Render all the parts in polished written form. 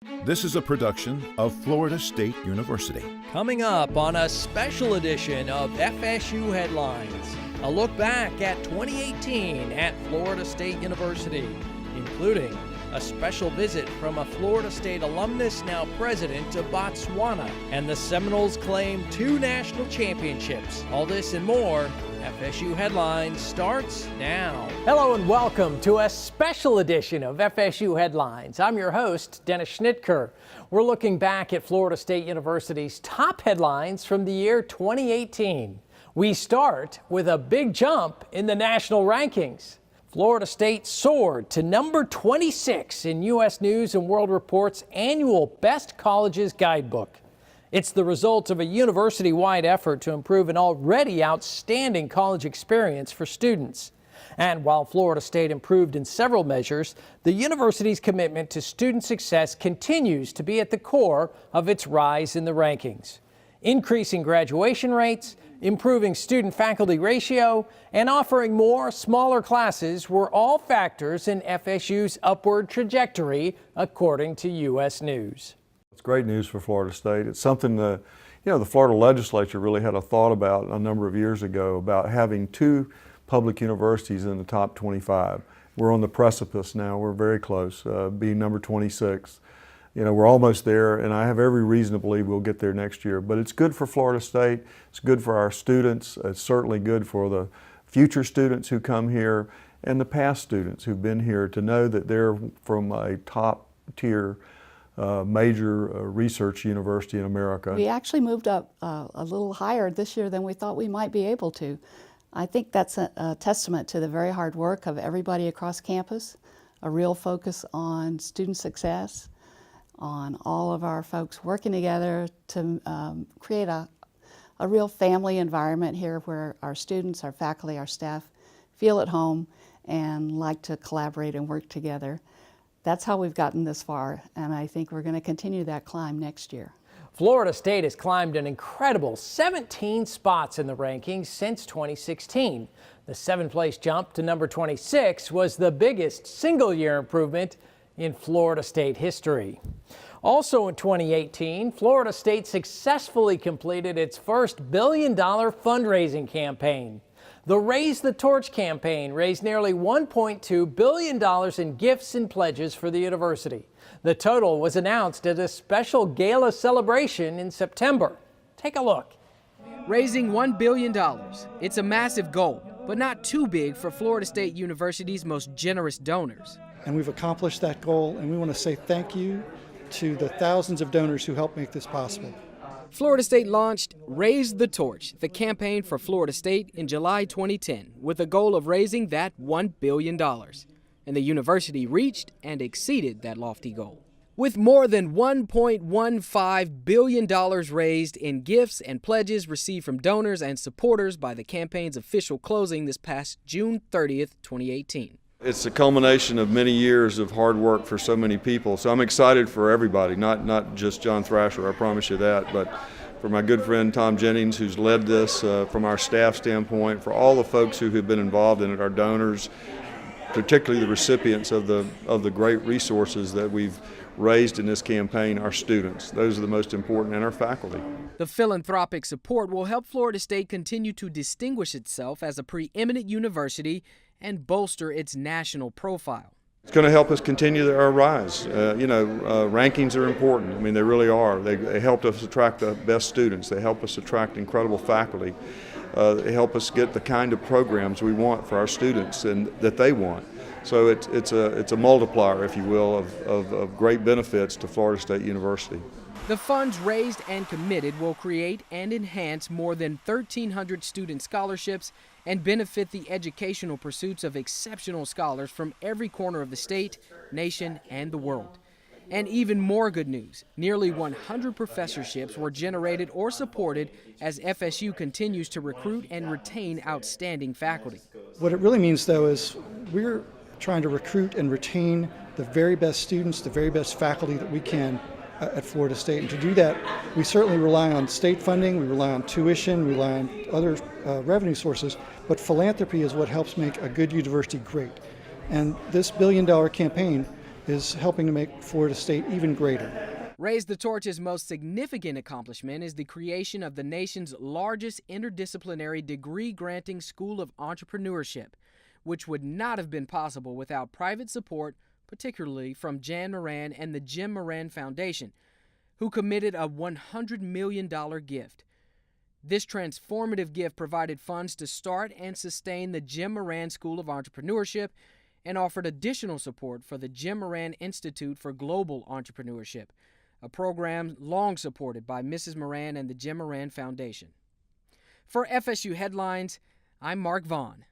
This is a production of Florida State University. Coming up on a special edition of FSU Headlines, a look back at 2018 at Florida State University, including a special visit from a Florida State alumnus, now President of Botswana, and the Seminoles claim 2 national championships. All this and more. FSU Headlines starts now. Hello and welcome to a special edition of FSU Headlines. I'm your host, Dennis Schnitker. We're looking back at Florida State University's top headlines from the year 2018. We start with a big jump in the national rankings. Florida State soared to number 26 in U.S. News & World Report's annual Best Colleges Guidebook. It's the result of a university-wide effort to improve an already outstanding college experience for students. And while Florida State improved in several measures, the university's commitment to student success continues to be at the core of its rise in the rankings. Increasing graduation rates, improving student-faculty ratio, and offering more smaller classes were all factors in FSU's upward trajectory, according to U.S. News. It's great news for Florida State. It's something the Florida legislature really had a thought about a number of years ago about having 2 public universities in the top 25. We're on the precipice now. We're very close, being number 26. We're almost there, and I have every reason to believe we'll get there next year. But it's good for Florida State. It's good for our students. It's certainly good for the future students who come here and the past students who've been here to know that they're from a top-tier major research university in America. We actually moved up a little higher this year than we thought we might be able to. I think that's a testament to the very hard work of everybody across campus, a real focus on student success, on all of our folks working together to create a real family environment here where our students, our faculty, our staff feel at home and like to collaborate and work together. That's how we've gotten this far, and I think we're going to continue that climb next year. Florida State has climbed an incredible 17 spots in the rankings since 2016. The 7th-place jump to number 26 was the biggest single-year improvement in Florida State history. Also in 2018, Florida State successfully completed its first billion-dollar fundraising campaign. The Raise the Torch campaign raised nearly $1.2 billion in gifts and pledges for the university. The total was announced at a special gala celebration in September. Take a look. Raising $1 billion. It's a massive goal, but not too big for Florida State University's most generous donors. And we've accomplished that goal, and we want to say thank you to the thousands of donors who helped make this possible. Florida State launched Raise the Torch, the campaign for Florida State, in July 2010, with a goal of raising that $1 billion. And the university reached and exceeded that lofty goal. With more than $1.15 billion raised in gifts and pledges received from donors and supporters by the campaign's official closing this past June 30th, 2018. It's a culmination of many years of hard work for so many people. So I'm excited for everybody, not just John Thrasher, I promise you that, but for my good friend Tom Jennings, who's led this from our staff standpoint, for all the folks who have been involved in it, our donors, particularly the recipients of the great resources that we've raised in this campaign, our students. Those are the most important, and our faculty. The philanthropic support will help Florida State continue to distinguish itself as a preeminent university and bolster its national profile. It's going to help us continue our rise. Rankings are important. I mean, they really are. They helped us attract the best students. They help us attract incredible faculty. They help us get the kind of programs we want for our students and that they want. So it's a multiplier, if you will, of great benefits to Florida State University. The funds raised and committed will create and enhance more than 1,300 student scholarships and benefit the educational pursuits of exceptional scholars from every corner of the state, nation, and the world. And even more good news, nearly 100 professorships were generated or supported as FSU continues to recruit and retain outstanding faculty. What it really means, though, is we're trying to recruit and retain the very best students, the very best faculty that we can at Florida State. And to do that, we certainly rely on state funding, we rely on tuition, we rely on other revenue sources, but philanthropy is what helps make a good university great. And this $1 billion campaign is helping to make Florida State even greater. Raise the Torch's most significant accomplishment is the creation of the nation's largest interdisciplinary degree-granting school of entrepreneurship, which would not have been possible without private support, particularly from Jan Moran and the Jim Moran Foundation, who committed a $100 million gift. This transformative gift provided funds to start and sustain the Jim Moran School of Entrepreneurship and offered additional support for the Jim Moran Institute for Global Entrepreneurship, a program long supported by Mrs. Moran and the Jim Moran Foundation. For FSU Headlines, I'm Mark Vaughn.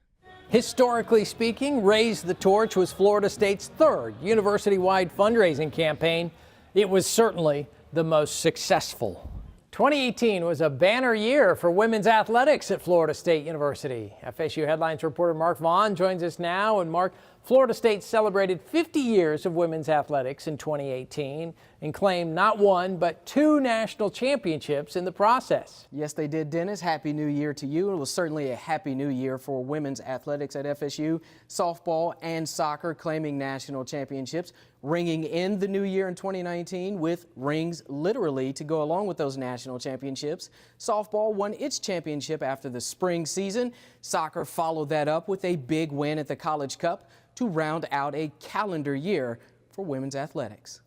Historically speaking, Raise the Torch was Florida State's third university-wide fundraising campaign. It was certainly the most successful. 2018 was a banner year for women's athletics at Florida State University. FSU Headlines reporter Mark Vaughn joins us now. And Mark, Florida State celebrated 50 years of women's athletics in 2018 and claimed not one, but 2 national championships in the process. Yes, they did, Dennis. Happy New Year to you. It was certainly a happy new year for women's athletics at FSU. Softball and soccer claiming national championships, ringing in the new year in 2019 with rings literally to go along with those national championships. Softball won its championship after the spring season. Soccer followed that up with a big win at the College Cup to round out a calendar year for women's athletics.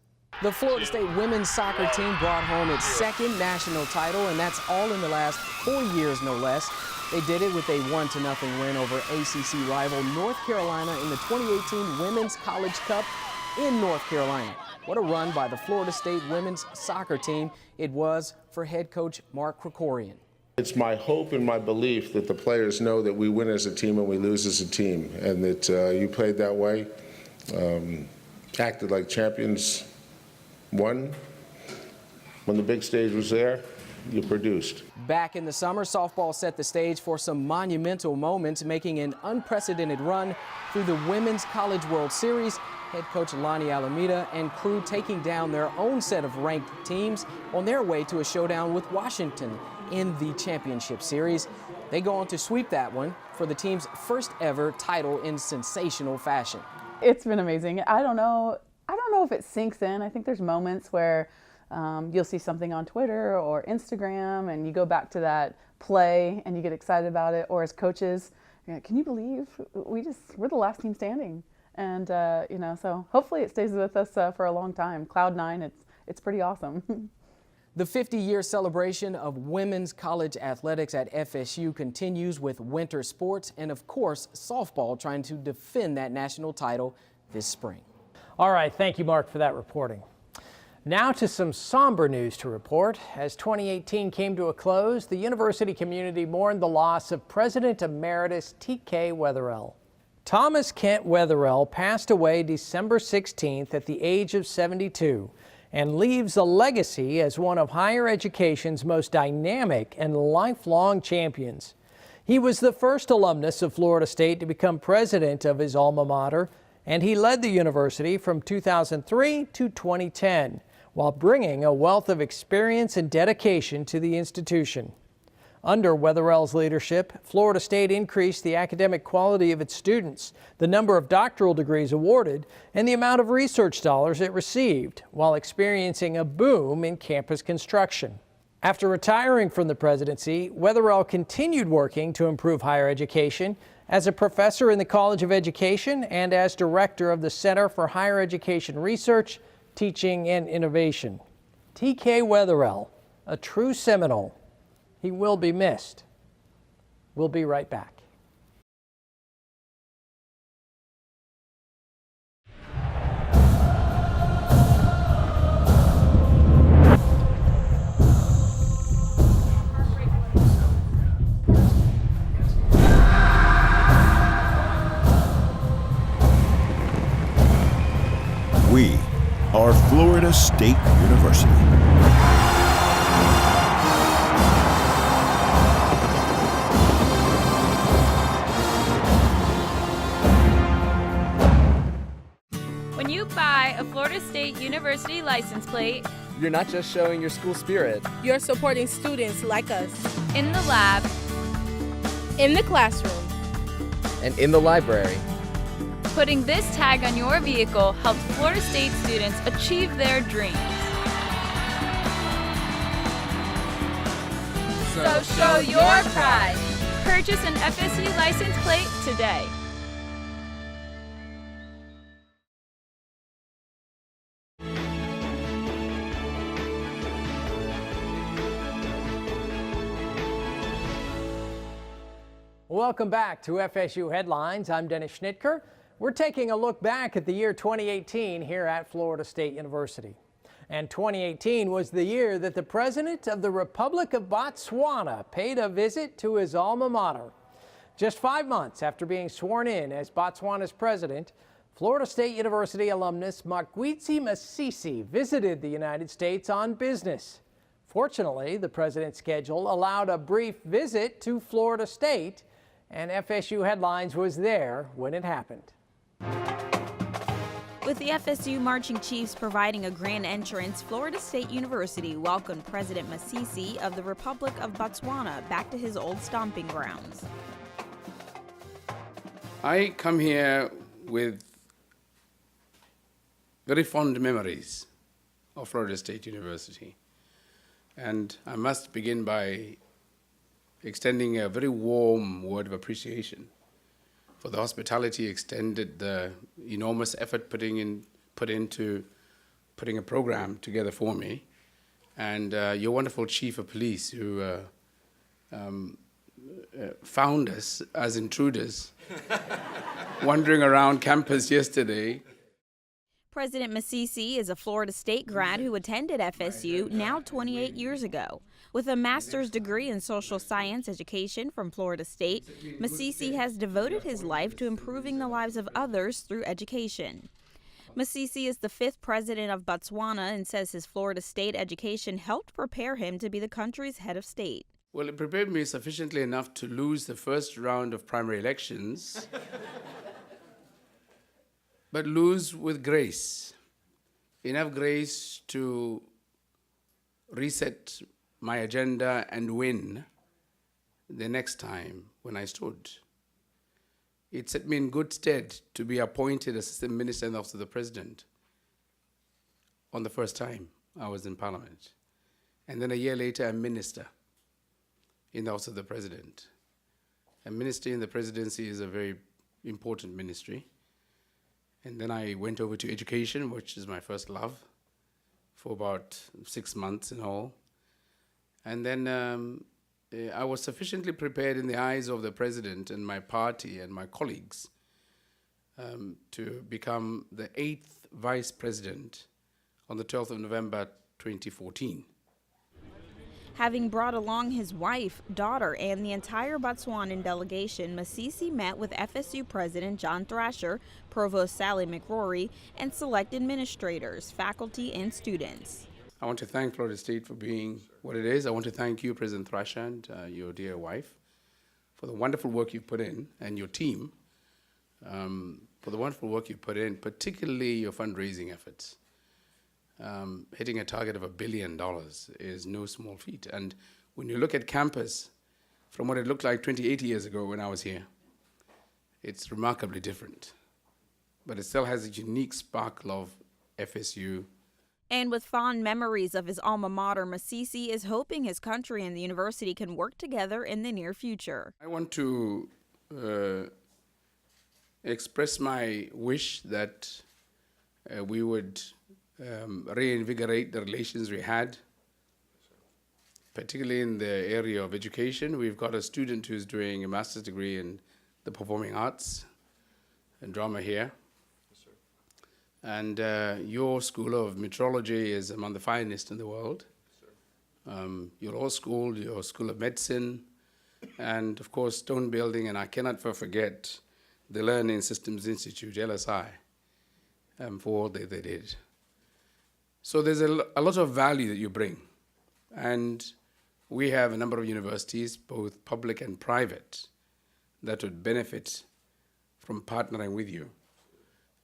The Florida State women's soccer team brought home its second national title, and that's all in the last 4 years, no less. They did it with a 1-0 win over ACC rival North Carolina in the 2018 Women's College Cup in North Carolina. What a run by the Florida State women's soccer team it was for head coach Mark Krikorian. It's my hope and my belief that the players know that we win as a team and we lose as a team, and that you played that way, acted like champions, won. When the big stage was there, you produced. Back in the summer, softball set the stage for some monumental moments, making an unprecedented run through the Women's College World Series. Head coach Lonnie Alameda and crew taking down their own set of ranked teams on their way to a showdown with Washington in the championship series. They go on to sweep that one for the team's first ever title in sensational fashion. It's been amazing. I don't know if it sinks in. I think there's moments where you'll see something on Twitter or Instagram and you go back to that play and you get excited about it. Or as coaches, you're like, can you believe we're the last team standing? And so hopefully it stays with us for a long time. Cloud 9, it's pretty awesome. The 50-year celebration of women's college athletics at FSU continues with winter sports and, of course, softball trying to defend that national title this spring. All right, thank you, Mark, for that reporting. Now to some somber news to report. As 2018 came to a close, the university community mourned the loss of President Emeritus T.K. Wetherell. Thomas Kent Wetherell passed away December 16th at the age of 72 and leaves a legacy as one of higher education's most dynamic and lifelong champions. He was the first alumnus of Florida State to become president of his alma mater, and he led the university from 2003 to 2010 while bringing a wealth of experience and dedication to the institution. Under Wetherell's leadership, Florida State increased the academic quality of its students, the number of doctoral degrees awarded, and the amount of research dollars it received, while experiencing a boom in campus construction. After retiring from the presidency, Wetherell continued working to improve higher education as a professor in the College of Education and as director of the Center for Higher Education Research, Teaching, and Innovation. T.K. Wetherell, a true Seminole. He will be missed. We'll be right back. We are Florida State University. When you buy a Florida State University license plate, you're not just showing your school spirit. You're supporting students like us. In the lab, in the classroom, and in the library. Putting this tag on your vehicle helped Florida State students achieve their dreams. So show your pride. Purchase an FSU license plate today. Welcome back to FSU Headlines. I'm Dennis Schnitker. We're taking a look back at the year 2018 here at Florida State University. And 2018 was the year that the President of the Republic of Botswana paid a visit to his alma mater. Just 5 months after being sworn in as Botswana's president, Florida State University alumnus Mokgweetsi Masisi visited the United States on business. Fortunately, the president's schedule allowed a brief visit to Florida State, and FSU Headlines was there when it happened. With the FSU Marching Chiefs providing a grand entrance, Florida State University welcomed President Masisi of the Republic of Botswana back to his old stomping grounds. I come here with very fond memories of Florida State University. And I must begin by extending a very warm word of appreciation for the hospitality extended, the enormous effort put into putting a program together for me, and your wonderful chief of police who found us as intruders wandering around campus yesterday. President Masisi is a Florida State grad who attended FSU now 28 years ago. With a master's degree in social science education from Florida State, Masisi has devoted his life to improving the lives of others through education. Masisi is the 5th president of Botswana and says his Florida State education helped prepare him to be the country's head of state. Well, it prepared me sufficiently enough to lose the first round of primary elections, but lose with grace. Enough grace to reset my agenda and win the next time when I stood. It set me in good stead to be appointed Assistant Minister in the Office of the President on the first time I was in Parliament. And then a year later, a Minister in the Office of the President. A ministry in the presidency is a very important ministry. And then I went over to education, which is my first love, for about 6 months in all. And then I was sufficiently prepared in the eyes of the president and my party and my colleagues to become the 8th vice president on the 12th of November 2014. Having brought along his wife, daughter, and the entire Botswanan delegation, Masisi met with FSU President John Thrasher, Provost Sally McRory, and select administrators, faculty, and students. I want to thank Florida State for being what it is. I want to thank you, President Thrasher, and your dear wife, for the wonderful work you've put in, and your team, for the wonderful work you've put in, particularly your fundraising efforts. Hitting a target of $1 billion is no small feat. And when you look at campus, from what it looked like 28 years ago when I was here, it's remarkably different. But it still has a unique sparkle of FSU. And with fond memories of his alma mater, Masisi is hoping his country and the university can work together in the near future. I want to express my wish that we would reinvigorate the relations we had, particularly in the area of education. We've got a student who's doing a master's degree in the performing arts and drama here. Yes, sir. And your school of meteorology is among the finest in the world. Yes, sir. Your law school, your school of medicine, and of course stone building, and I cannot forget the Learning Systems Institute, LSI, for all that they did. So there's a lot of value that you bring. And we have a number of universities, both public and private, that would benefit from partnering with you.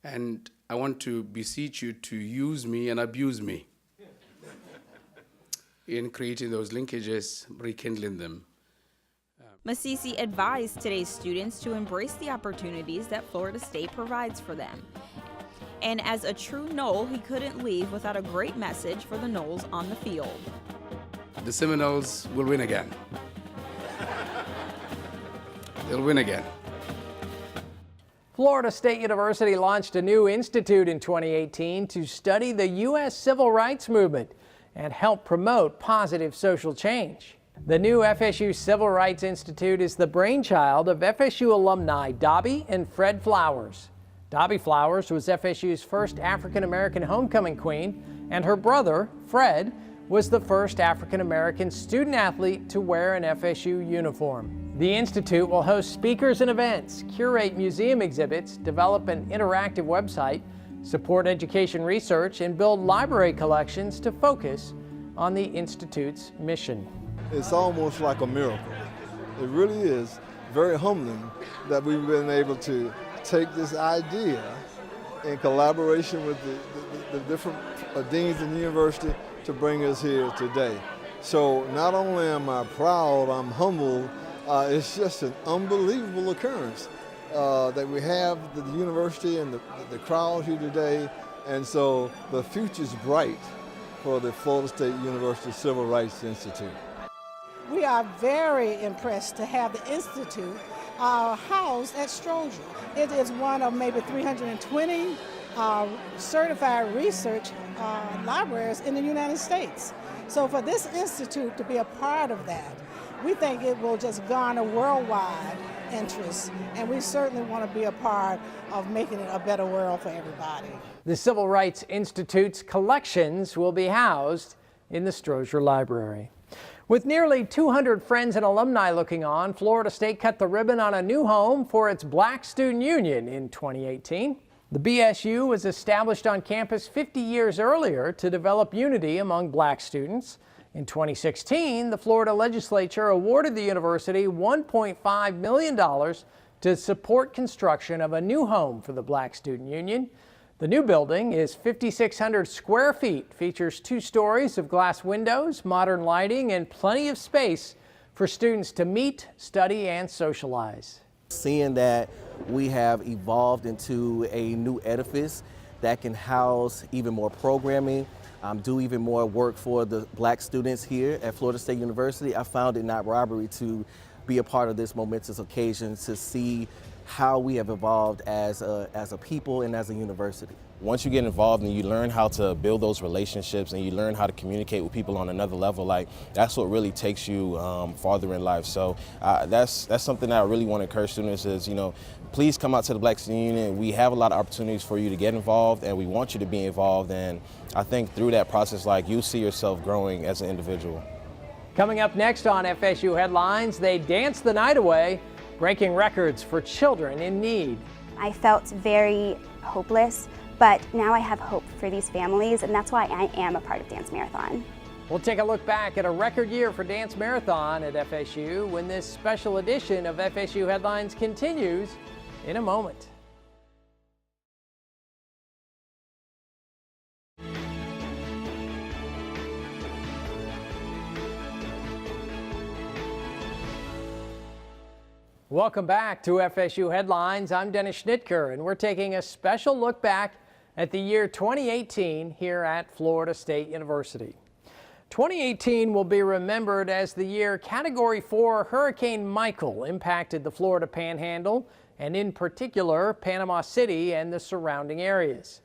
And I want to beseech you to use me and abuse me in creating those linkages, rekindling them. Masisi advised today's students to embrace the opportunities that Florida State provides for them. And as a true Nole, he couldn't leave without a great message for the Noles on the field. The Seminoles will win again. They'll win again. Florida State University launched a new institute in 2018 to study the U.S. civil rights movement and help promote positive social change. The new FSU Civil Rights Institute is the brainchild of FSU alumni Dobby and Fred Flowers. Dobby Flowers was FSU's first African-American homecoming queen, and her brother, Fred, was the first African-American student-athlete to wear an FSU uniform. The Institute will host speakers and events, curate museum exhibits, develop an interactive website, support education research, and build library collections to focus on the Institute's mission. It's almost like a miracle. It really is very humbling that we've been able to take this idea in collaboration with the different deans in the university to bring us here today. So not only am I proud, I'm humbled. It's just an unbelievable occurrence that we have the university and the crowd here today. And so the future's bright for the Florida State University Civil Rights Institute. We are very impressed to have the Institute housed at Stroger. It is one of maybe 320 certified research libraries in the United States. So for this institute to be a part of that, we think it will just garner worldwide interest, and we certainly want to be a part of making it a better world for everybody. The Civil Rights Institute's collections will be housed in the Stroger Library. With nearly 200 friends and alumni looking on, Florida State cut the ribbon on a new home for its Black Student Union in 2018. The BSU was established on campus 50 years earlier to develop unity among black students. In 2016, the Florida legislature awarded the university $1.5 million to support construction of a new home for the Black Student Union. The new building is 5,600 square feet, features 2 stories of glass windows, modern lighting, and plenty of space for students to meet, study, and socialize. Seeing that we have evolved into a new edifice that can house even more programming, do even more work for the black students here at Florida State University, I found it not robbery to be a part of this momentous occasion to see how we have evolved as a people and as a university. Once you get involved and you learn how to build those relationships and you learn how to communicate with people on another level, like that's what really takes you farther in life. So that's something that I really want to encourage students is, please come out to the Black Student Union. We have a lot of opportunities for you to get involved, and we want you to be involved. And I think through that process, you see yourself growing as an individual. Coming up next on FSU Headlines, they danced the night away, breaking records for children in need. I felt very hopeless, but now I have hope for these families, and that's why I am a part of Dance Marathon. We'll take a look back at a record year for Dance Marathon at FSU when this special edition of FSU Headlines continues in a moment. Welcome back to FSU Headlines. I'm Dennis Schnitker, and we're taking a special look back at the year 2018 here at Florida State University. 2018 will be remembered as the year Category 4 Hurricane Michael impacted the Florida Panhandle, and in particular, Panama City and the surrounding areas.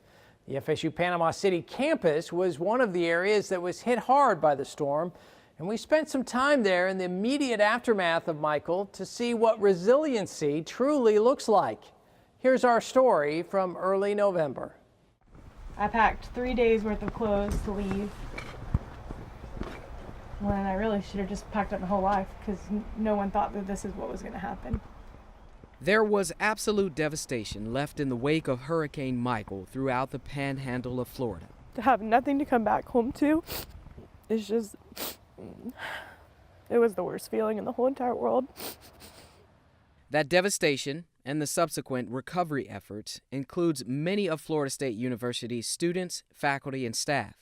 The FSU Panama City campus was one of the areas that was hit hard by the storm, and we spent some time there in the immediate aftermath of Michael to see what resiliency truly looks like. Here's our story from early November. I packed 3 days worth of clothes to leave, when I really should have just packed up my whole life because no one thought that this is what was going to happen. There was absolute devastation left in the wake of Hurricane Michael throughout the panhandle of Florida. To have nothing to come back home to is just, it was the worst feeling in the whole entire world. That devastation and the subsequent recovery efforts includes many of Florida State University's students, faculty, and staff.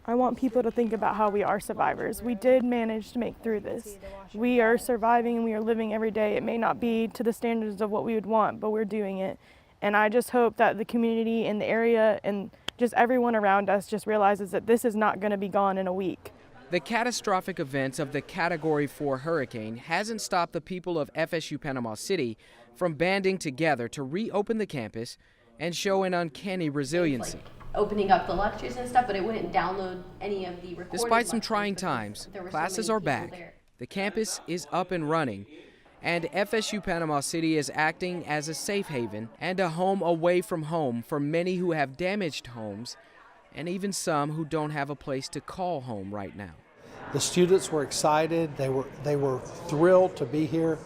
I want people to think about how we are survivors. We did manage to make through this. We are surviving and we are living every day. It may not be to the standards of what we would want, but we're doing it. And I just hope that the community in the area and just everyone around us just realizes that this is not going to be gone in a week. The catastrophic events of the Category 4 hurricane hasn't stopped the people of FSU Panama City from banding together to reopen the campus and show an uncanny resiliency. Opening up the lectures and stuff, but it wouldn't download any of the recorded Despite some lectures trying because times, there were so classes many are people back. there. The campus is up and running, and FSU Panama City is acting as a safe haven and a home away from home for many who have damaged homes and even some who don't have a place to call home right now. The students were excited. They were thrilled to be here.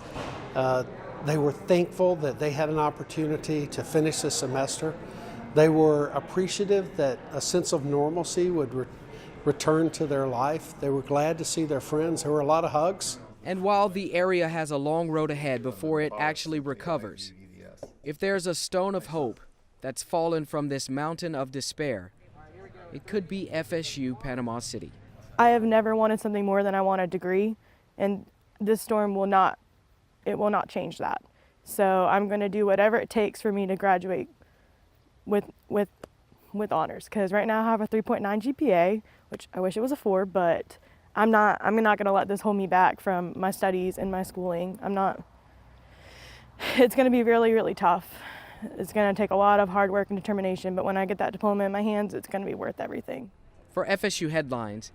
They were thankful that they had an opportunity to finish the semester. They were appreciative that a sense of normalcy would return to their life. They were glad to see their friends. There were a lot of hugs. And while the area has a long road ahead before it actually recovers, if there's a stone of hope that's fallen from this mountain of despair, it could be FSU Panama City. I have never wanted something more than I want a degree, and this storm will not change that. So I'm going to do whatever it takes for me to graduate with honors, because right now I have a 3.9 GPA, which I wish it was a 4, but I'm not going to let this hold me back from my studies and my schooling. It's going to be really, really tough. It's going to take a lot of hard work and determination, but when I get that diploma in my hands, it's going to be worth everything. For FSU Headlines,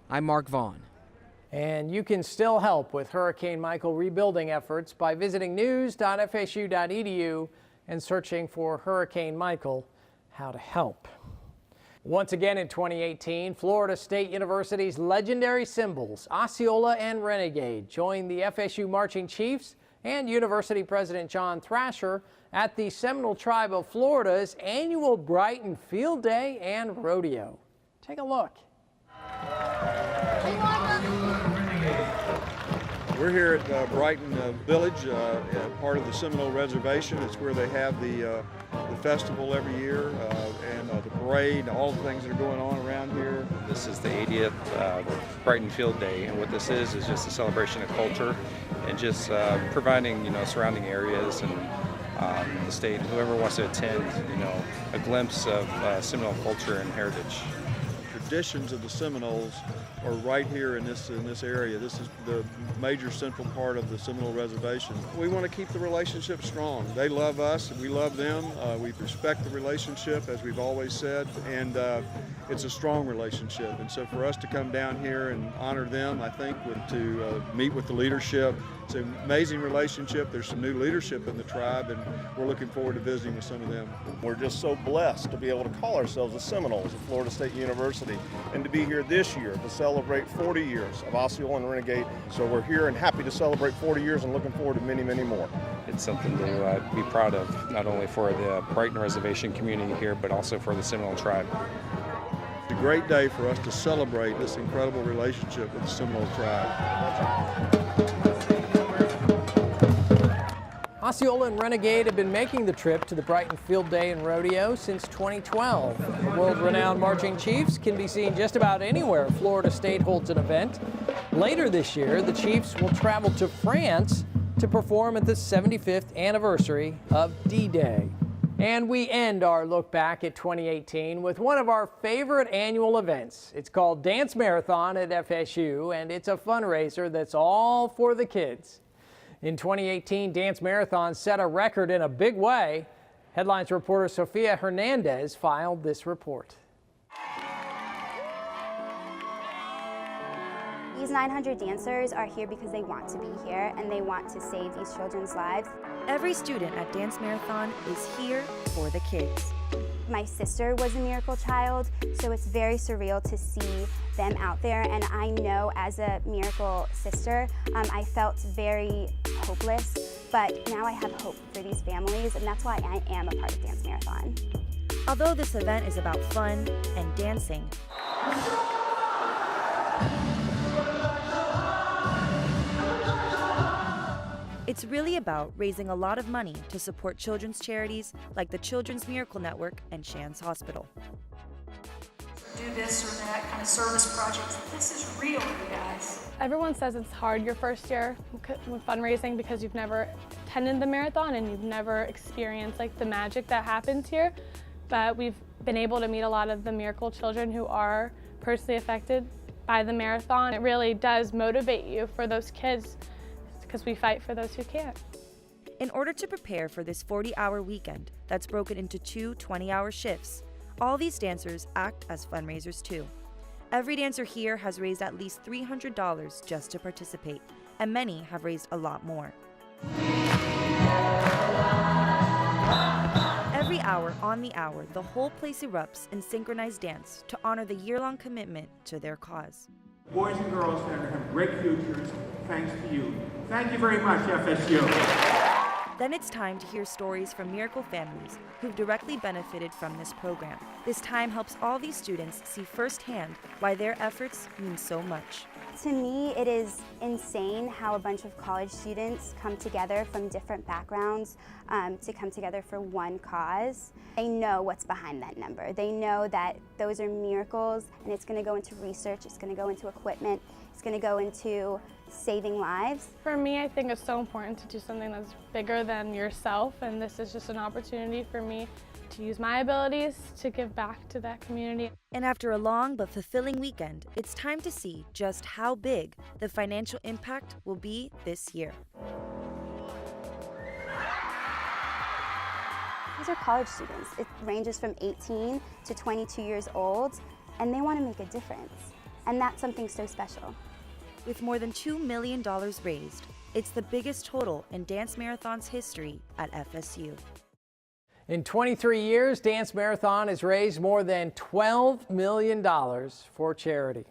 I'm Mark Vaughn. And you can still help with Hurricane Michael rebuilding efforts by visiting news.fsu.edu and searching for Hurricane Michael, how to help. Once again in 2018, Florida State University's legendary symbols, Osceola and Renegade, joined the FSU Marching Chiefs and University President John Thrasher at the Seminole Tribe of Florida's annual Brighton Field Day and Rodeo. Take a look. We're here at Brighton Village, part of the Seminole Reservation. It's where they have the festival every year and the parade, all the things that are going on around here. This is the 80th Brighton Field Day, and what this is just a celebration of culture and just providing, surrounding areas and the state, whoever wants to attend, a glimpse of Seminole culture and heritage. Traditions of the Seminoles are right here in this area. This is the major central part of the Seminole Reservation. We want to keep the relationship strong. They love us, we love them. We respect the relationship, as we've always said, and it's a strong relationship. And so for us to come down here and honor them, I think, to meet with the leadership. It's an amazing relationship. There's some new leadership in the tribe, and we're looking forward to visiting with some of them. We're just so blessed to be able to call ourselves the Seminoles at Florida State University and to be here this year to celebrate 40 years of Osceola and Renegade. So we're here and happy to celebrate 40 years and looking forward to many, many more. It's something to be proud of, not only for the Brighton Reservation community here, but also for the Seminole tribe. It's a great day for us to celebrate this incredible relationship with the Seminole tribe. Osceola and Renegade have been making the trip to the Brighton Field Day and Rodeo since 2012. The world-renowned marching chiefs can be seen just about anywhere Florida State holds an event. Later this year, the Chiefs will travel to France to perform at the 75th anniversary of D-Day. And we end our look back at 2018 with one of our favorite annual events. It's called Dance Marathon at FSU, and it's a fundraiser that's all for the kids. In 2018, Dance Marathon set a record in a big way. Headlines reporter Sofia Hernandez filed this report. These 900 dancers are here because they want to be here and they want to save these children's lives. Every student at Dance Marathon is here for the kids. My sister was a miracle child, so it's very surreal to see them out there, and I know as a miracle sister, I felt very hopeless, but now I have hope for these families, and that's why I am a part of Dance Marathon. Although this event is about fun and dancing, it's really about raising a lot of money to support children's charities like the Children's Miracle Network and Shands Hospital. do this or that kind of service projects. This is real, you guys. Everyone says it's hard your first year with fundraising because you've never attended the marathon and you've never experienced like the magic that happens here. But we've been able to meet a lot of the miracle children who are personally affected by the marathon. It really does motivate you for those kids because we fight for those who can't. In order to prepare for this 40-hour weekend that's broken into 2 20-hour shifts, all these dancers act as fundraisers too. Every dancer here has raised at least $300 just to participate, and many have raised a lot more. Every hour on the hour, the whole place erupts in synchronized dance to honor the year-long commitment to their cause. Boys and girls that have great futures, thanks to you. Thank you very much, FSU. Then it's time to hear stories from miracle families who've directly benefited from this program. This time helps all these students see firsthand why their efforts mean so much. To me, it is insane how a bunch of college students come together from different backgrounds to come together for one cause. They know what's behind that number. They know that those are miracles, and it's going to go into research, it's going to go into equipment, it's going to go into saving lives. For me, I think it's so important to do something that's bigger than yourself, and this is just an opportunity for me to use my abilities to give back to that community. And after a long but fulfilling weekend, it's time to see just how big the financial impact will be this year. These are college students. It ranges from 18 to 22 years old, and they want to make a difference. And that's something so special. With more than $2 million raised, it's the biggest total in Dance Marathon's history at FSU. In 23 years, Dance Marathon has raised more than $12 million for charity.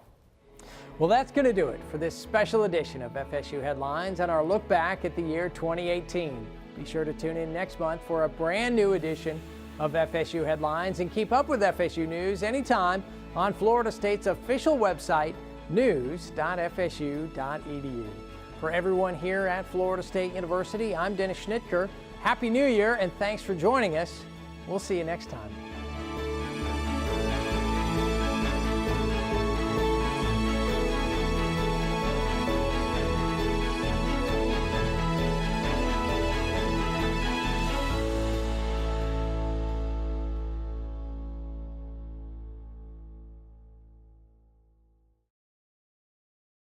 Well, that's going to do it for this special edition of FSU Headlines and our look back at the year 2018. Be sure to tune in next month for a brand new edition of FSU Headlines, and keep up with FSU News anytime on Florida State's official website, news.fsu.edu. For everyone here at Florida State University, I'm Dennis Schnitker. Happy New Year, and thanks for joining us. We'll see you next time.